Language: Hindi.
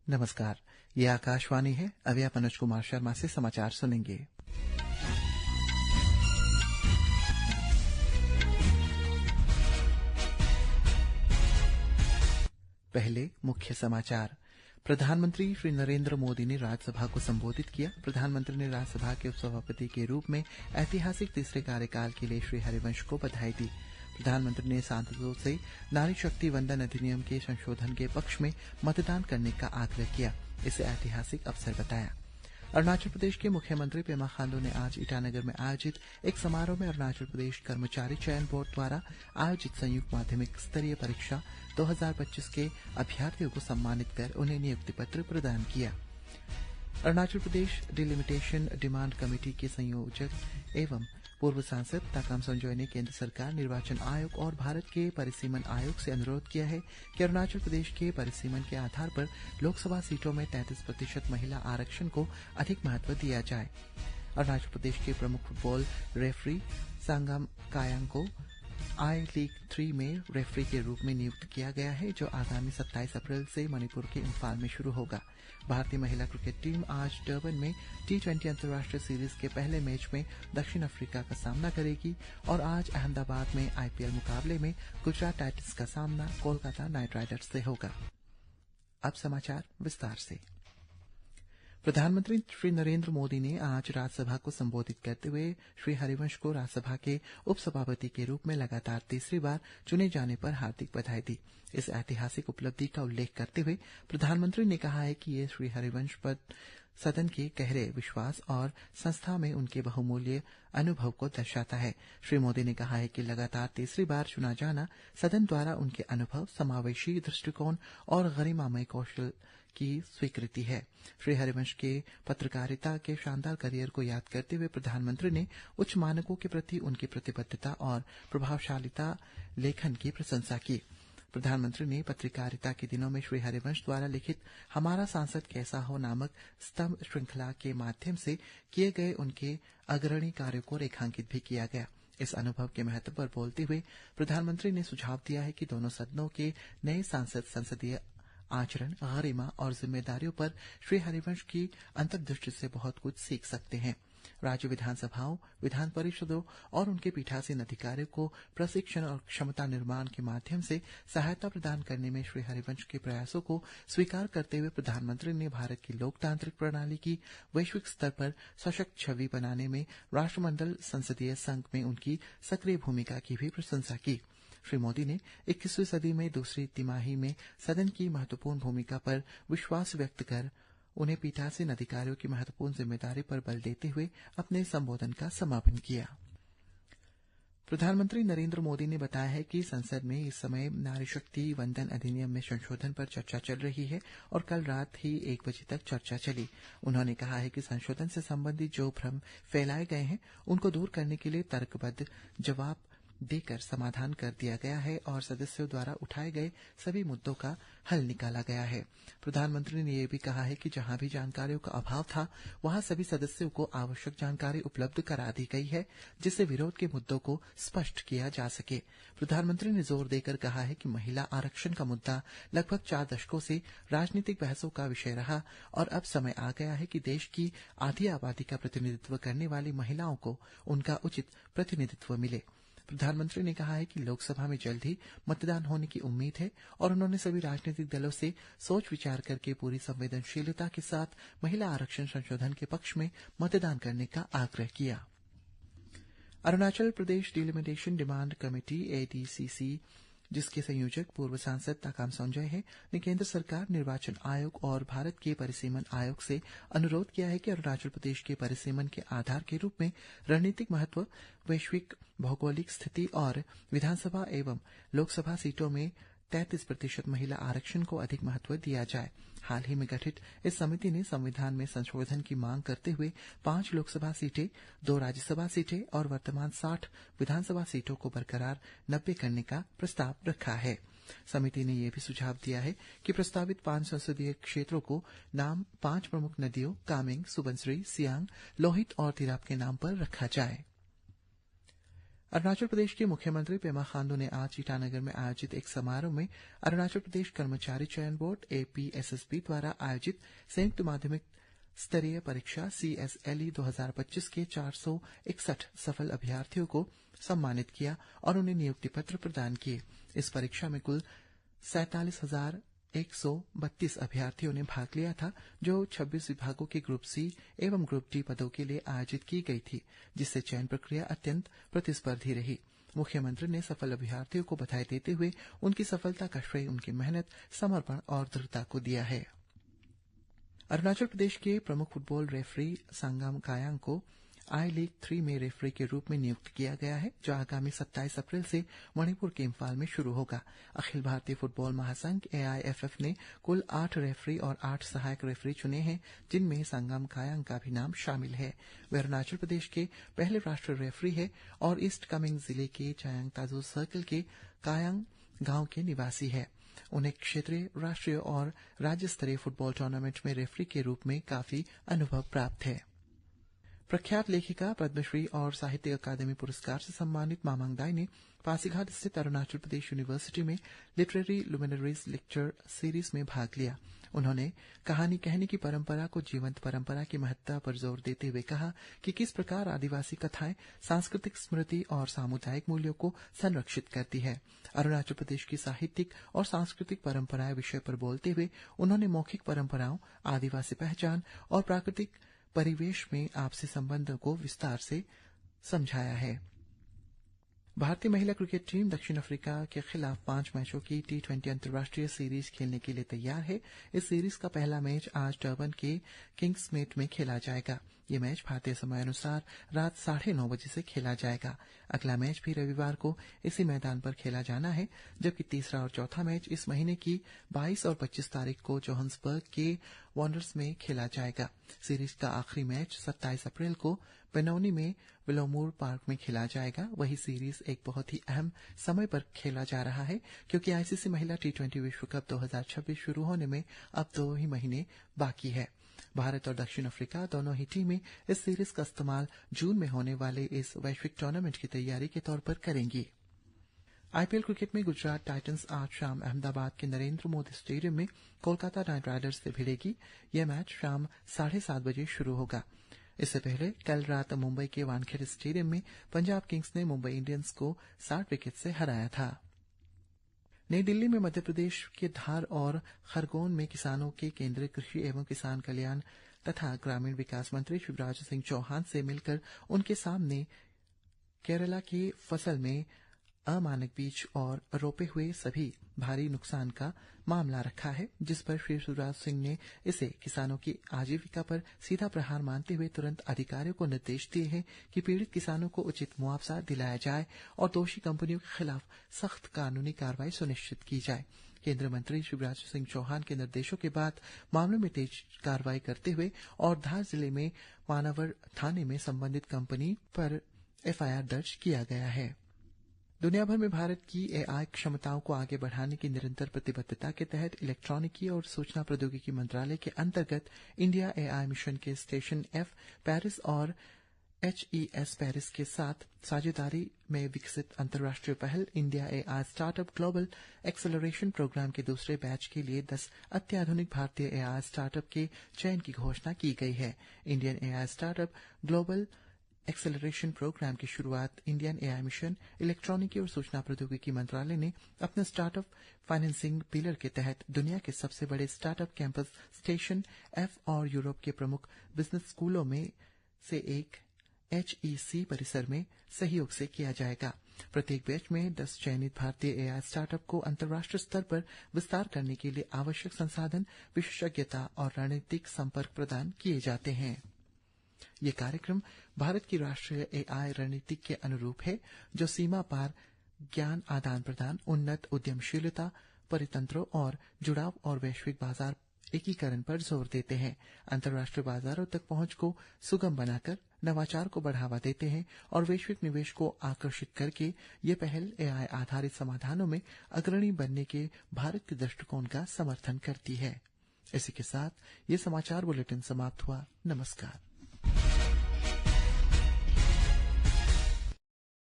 नमस्कार, ये आकाशवाणी है। अभी आप अनुज कुमार शर्मा से समाचार सुनेंगे। पहले मुख्य समाचार। प्रधानमंत्री श्री नरेंद्र मोदी ने राज्यसभा को संबोधित किया। प्रधानमंत्री ने राज्यसभा के उपसभापति के रूप में ऐतिहासिक तीसरे कार्यकाल के लिए श्री हरिवंश को बधाई दी। प्रधानमंत्री ने सांसदों से नारी शक्ति वंदन अधिनियम के संशोधन के पक्ष में मतदान करने का आग्रह किया। इसे ऐतिहासिक अवसर बताया। अरुणाचल प्रदेश के मुख्यमंत्री पेमा खांडू ने आज ईटानगर में आयोजित एक समारोह में अरुणाचल प्रदेश कर्मचारी चयन बोर्ड द्वारा आयोजित संयुक्त माध्यमिक स्तरीय परीक्षा 2025 के अभ्यर्थियों को सम्मानित कर उन्हें नियुक्ति पत्र प्रदान किया। Arunachal Pradesh delimitation demand committee के संयोजक एवं पूर्व सांसद ताकाम संजोय ने केंद्र सरकार, निर्वाचन आयोग और भारत के परिसीमन आयोग से अनुरोध किया है कि अरुणाचल प्रदेश के परिसीमन के आधार पर लोकसभा सीटों में 33% महिला आरक्षण को अधिक महत्व दिया जाए। अरुणाचल प्रदेश के प्रमुख फुटबॉल रेफरी सांगम कायांग को आई लीग 3 में रेफरी के रूप में नियुक्त किया गया है, जो आगामी 27 अप्रैल से मणिपुर के इम्फाल में शुरू होगा। भारतीय महिला क्रिकेट टीम आज डरबन में T20 अंतर्राष्ट्रीय सीरीज के पहले मैच में दक्षिण अफ्रीका का सामना करेगी और आज अहमदाबाद में IPL मुकाबले में गुजरात टाइटंस का सामना कोलकाता नाइट राइडर्स से होगा। अब समाचार विस्तार से। प्रधानमंत्री श्री नरेंद्र मोदी ने आज राज्यसभा को संबोधित करते हुए श्री हरिवंश को राज्यसभा के उपसभापति के रूप में लगातार तीसरी बार चुने जाने पर हार्दिक बधाई दी। इस ऐतिहासिक उपलब्धि का उल्लेख करते हुए प्रधानमंत्री ने कहा है कि ये श्री हरिवंश पर सदन के गहरे विश्वास और संस्था में उनके बहुमूल्य अनुभव को दर्शाता है। श्री मोदी ने कहा है कि लगातार तीसरी बार चुना जाना सदन द्वारा उनके अनुभव, समावेशी दृष्टिकोण और गरिमामय कौशल की स्वीकृति है। श्री हरिवंश के पत्रकारिता के शानदार करियर को याद करते हुए प्रधानमंत्री ने उच्च मानकों के प्रति उनकी प्रतिबद्धता और प्रभावशालिता लेखन की प्रशंसा की। प्रधानमंत्री ने पत्रकारिता के दिनों में श्री हरिवंश द्वारा लिखित हमारा सांसद कैसा हो नामक स्तंभ श्रृंखला के माध्यम से किए गए उनके अग्रणी कार्यों को रेखांकित भी किया गया। इस अनुभव के महत्व पर बोलते हुए प्रधानमंत्री ने सुझाव दिया है कि दोनों सदनों के नए सांसद संसदीय आचरण, गरिमा और जिम्मेदारियों पर श्री हरिवंश की अंतर्दृष्टि से बहुत कुछ सीख सकते हैं। राज्य विधानसभाओं, विधान परिषदों और उनके पीठासीन अधिकारियों को प्रशिक्षण और क्षमता निर्माण के माध्यम से सहायता प्रदान करने में श्री हरिवंश के प्रयासों को स्वीकार करते हुए प्रधानमंत्री ने भारत की लोकतांत्रिक प्रणाली की वैश्विक स्तर पर सशक्त छवि बनाने में राष्ट्रमंडल संसदीय संघ में उनकी सक्रिय भूमिका की भी प्रशंसा की। श्री मोदी ने 21वीं सदी में दूसरी तिमाही में सदन की महत्वपूर्ण भूमिका पर विश्वास व्यक्त कर उन्हें पीठासीन अधिकारियों की महत्वपूर्ण जिम्मेदारी पर बल देते हुए अपने संबोधन का समापन किया। प्रधानमंत्री नरेंद्र मोदी ने बताया है कि संसद में इस समय नारी शक्ति वंदन अधिनियम में संशोधन पर चर्चा चल रही है और कल रात ही 1 बजे तक चर्चा चली। उन्होंने कहा है कि संशोधन से संबंधित जो भ्रम फैलाए गए हैं उनको दूर करने के लिए तर्कबद्ध जवाब देकर समाधान कर दिया गया है और सदस्यों द्वारा उठाए गए सभी मुद्दों का हल निकाला गया है। प्रधानमंत्री ने यह भी कहा है कि जहां भी जानकारियों का अभाव था वहां सभी सदस्यों को आवश्यक जानकारी उपलब्ध करा दी गई है, जिससे विरोध के मुद्दों को स्पष्ट किया जा सके। प्रधानमंत्री ने जोर देकर कहा है कि महिला आरक्षण का मुद्दा लगभग 4 दशकों से राजनीतिक बहसों का विषय रहा और अब समय आ गया है कि देश की आधी आबादी का प्रतिनिधित्व करने वाली महिलाओं को उनका उचित प्रतिनिधित्व मिले। प्रधानमंत्री ने कहा है कि लोकसभा में जल्द ही मतदान होने की उम्मीद है और उन्होंने सभी राजनीतिक दलों से सोच विचार करके पूरी संवेदनशीलता के साथ महिला आरक्षण संशोधन के पक्ष में मतदान करने का आग्रह किया। Arunachal Pradesh delimitation demand committee ADCC, जिसके संयोजक पूर्व सांसद ताकाम संजय है, ने केंद्र सरकार, निर्वाचन आयोग और भारत के परिसीमन आयोग से अनुरोध किया है कि अरुणाचल प्रदेश के परिसीमन के आधार के रूप में रणनीतिक महत्व, वैश्विक भौगोलिक स्थिति और विधानसभा एवं लोकसभा सीटों में 33% महिला आरक्षण को अधिक महत्व दिया जाए। हाल ही में गठित इस समिति ने संविधान में संशोधन की मांग करते हुए 5 लोकसभा सीटें, 2 राज्यसभा सीटें और वर्तमान 60 विधानसभा सीटों को बरकरार 90 करने का प्रस्ताव रखा है। समिति ने यह भी सुझाव दिया है कि प्रस्तावित 5 संसदीय क्षेत्रों को नाम 5 प्रमुख नदियों कामेंग, सुबनसिरी, सियांग, लोहित और तिराप के नाम पर रखा जाए। अरुणाचल प्रदेश के मुख्यमंत्री पेमा खांडू ने आज ईटानगर में आयोजित एक समारोह में अरुणाचल प्रदेश कर्मचारी चयन बोर्ड APSSB द्वारा आयोजित संयुक्त माध्यमिक स्तरीय परीक्षा CSLE 2025 के 461 सफल अभ्यर्थियों को सम्मानित किया और उन्हें नियुक्ति पत्र प्रदान किए। इस परीक्षा में कुल 47,132 अभ्यर्थियों ने भाग लिया था, जो 26 विभागों के ग्रुप C एवं ग्रुप D पदों के लिए आयोजित की गई थी, जिससे चयन प्रक्रिया अत्यंत प्रतिस्पर्धी रही। मुख्यमंत्री ने सफल अभ्यर्थियों को बधाई देते हुए उनकी सफलता का श्रेय उनकी मेहनत, समर्पण और दृढ़ता को दिया है। अरुणाचल प्रदेश के प्रमुख फुटबॉल रेफरी संगम कायांग को आई लीग 3 में रेफरी के रूप में नियुक्त किया गया है, जो आगामी 27 अप्रैल से मणिपुर के इम्फाल में शुरू होगा। अखिल भारतीय फुटबॉल महासंघ AIFF ने कुल 8 रेफरी और 8 सहायक रेफरी चुने हैं, जिनमें संगम कायांग का भी नाम शामिल है। वे अरुणाचल प्रदेश के पहले राष्ट्रीय रेफरी है और ईस्ट कामेंग जिले के चायांग ताजू सर्कल के कायांग गांव के निवासी है। उन्हें क्षेत्रीय, राष्ट्रीय और राज्य स्तरीय फुटबॉल टूर्नामेंट में रेफरी के रूप में काफी अनुभव प्राप्त है। प्रख्यात लेखिका, पद्मश्री और साहित्य अकादमी पुरस्कार से सम्मानित मामांग दाई ने पासीघाट स्थित अरुणाचल प्रदेश यूनिवर्सिटी में लिटरेरी लुमिनरीज लेक्चर सीरीज में भाग लिया। उन्होंने कहानी कहने की परंपरा को जीवंत परंपरा की महत्ता पर जोर देते हुए कहा कि किस प्रकार आदिवासी कथाएं सांस्कृतिक स्मृति और सामुदायिक मूल्यों को संरक्षित करती है। अरुणाचल प्रदेश की साहित्यिक और सांस्कृतिक परंपराएं विषय पर बोलते हुए उन्होंने मौखिक परंपराओं, आदिवासी पहचान और प्राकृतिक परिवेश में आपसी संबंधों को विस्तार से समझाया है। भारतीय महिला क्रिकेट टीम दक्षिण अफ्रीका के खिलाफ 5 मैचों की T20 अंतर्राष्ट्रीय सीरीज खेलने के लिए तैयार है। इस सीरीज का पहला मैच आज डर्बन के किंग्समेड में खेला जाएगा। ये मैच भारतीय समय अनुसार रात 9:30 बजे से खेला जाएगा। अगला मैच भी रविवार को इसी मैदान पर खेला जाना है, जबकि तीसरा और चौथा मैच इस महीने की 22 और 25 तारीख को जोहान्सबर्ग के वॉन्डर्स में खेला जाएगा। सीरीज का आखिरी मैच 27 अप्रैल को बेनोनी में विलोमूर पार्क में खेला जाएगा। वही सीरीज एक बहुत ही अहम समय पर खेला जा रहा है, क्योंकि आईसीसी महिला T20 विश्व कप 2026 शुरू होने में अब 2 ही महीने बाकी है। भारत और दक्षिण अफ्रीका दोनों ही टीमें इस सीरीज का इस्तेमाल जून में होने वाले इस वैश्विक टूर्नामेंट की तैयारी के तौर पर करेंगी। आईपीएल क्रिकेट में गुजरात टाइटंस आज शाम अहमदाबाद के नरेंद्र मोदी स्टेडियम में कोलकाता नाइट राइडर्स से भिड़ेगी। यह मैच शाम 7:30 बजे शुरू होगा। इससे पहले कल रात मुंबई के वानखेड़े स्टेडियम में पंजाब किंग्स ने मुंबई इंडियंस को 60 विकेट से हराया था। नई दिल्ली में मध्य प्रदेश के धार और खरगोन में किसानों के केंद्रीय कृषि एवं किसान कल्याण तथा ग्रामीण विकास मंत्री शिवराज सिंह चौहान से मिलकर उनके सामने केरला की फसल में अमानक बीज और रोपे हुए सभी भारी नुकसान का मामला रखा है, जिस पर श्री शिवराज सिंह ने इसे किसानों की आजीविका पर सीधा प्रहार मानते हुए तुरंत अधिकारियों को निर्देश दिए हैं कि पीड़ित किसानों को उचित मुआवजा दिलाया जाए और दोषी कंपनियों के खिलाफ सख्त कानूनी कार्रवाई सुनिश्चित की जाए। केंद्रीय मंत्री शिवराज सिंह चौहान के निर्देशों के बाद मामले में तेज कार्रवाई करते हुए और धार जिले में मानावर थाने में संबंधित कंपनी पर FIR दर्ज किया गया है। दुनिया भर में भारत की AI क्षमताओं को आगे बढ़ाने की निरंतर प्रतिबद्धता के तहत इलेक्ट्रॉनिकी और सूचना प्रौद्योगिकी मंत्रालय के अंतर्गत इंडिया AI मिशन के स्टेशन F पेरिस और HES पेरिस के साथ साझेदारी में विकसित अंतर्राष्ट्रीय पहल India AI startup global acceleration program के दूसरे बैच के लिए 10 अत्याधुनिक भारतीय AI स्टार्टअप के चयन की घोषणा की गई है। Indian AI startup global acceleration program की शुरुआत इंडियन AI मिशन, इलेक्ट्रॉनिकी और सूचना प्रौद्योगिकी मंत्रालय ने अपने स्टार्टअप फाइनेंसिंग पिलर के तहत दुनिया के सबसे बड़े स्टार्टअप कैंपस स्टेशन F और यूरोप के प्रमुख बिजनेस स्कूलों में से एक HEC परिसर में सहयोग से किया जाएगा। प्रत्येक बैच में 10 चयनित भारतीय AI स्टार्टअप को अंतर्राष्ट्रीय स्तर पर विस्तार करने के लिए आवश्यक संसाधन, विशेषज्ञता और रणनीतिक संपर्क प्रदान किए जाते हैं। ये कार्यक्रम भारत की राष्ट्रीय AI रणनीति के अनुरूप है, जो सीमा पार ज्ञान आदान प्रदान, उन्नत उद्यमशीलता परितंत्रों और जुड़ाव और वैश्विक बाजार एकीकरण पर जोर देते हैं। अंतर्राष्ट्रीय बाजारों तक पहुंच को सुगम बनाकर नवाचार को बढ़ावा देते हैं और वैश्विक निवेश को आकर्षित करके ये पहल AI आधारित समाधानों में अग्रणी बनने के भारत के दृष्टिकोण का समर्थन करती है। इसी के साथ ये समाचार बुलेटिन समाप्त हुआ। नमस्कार।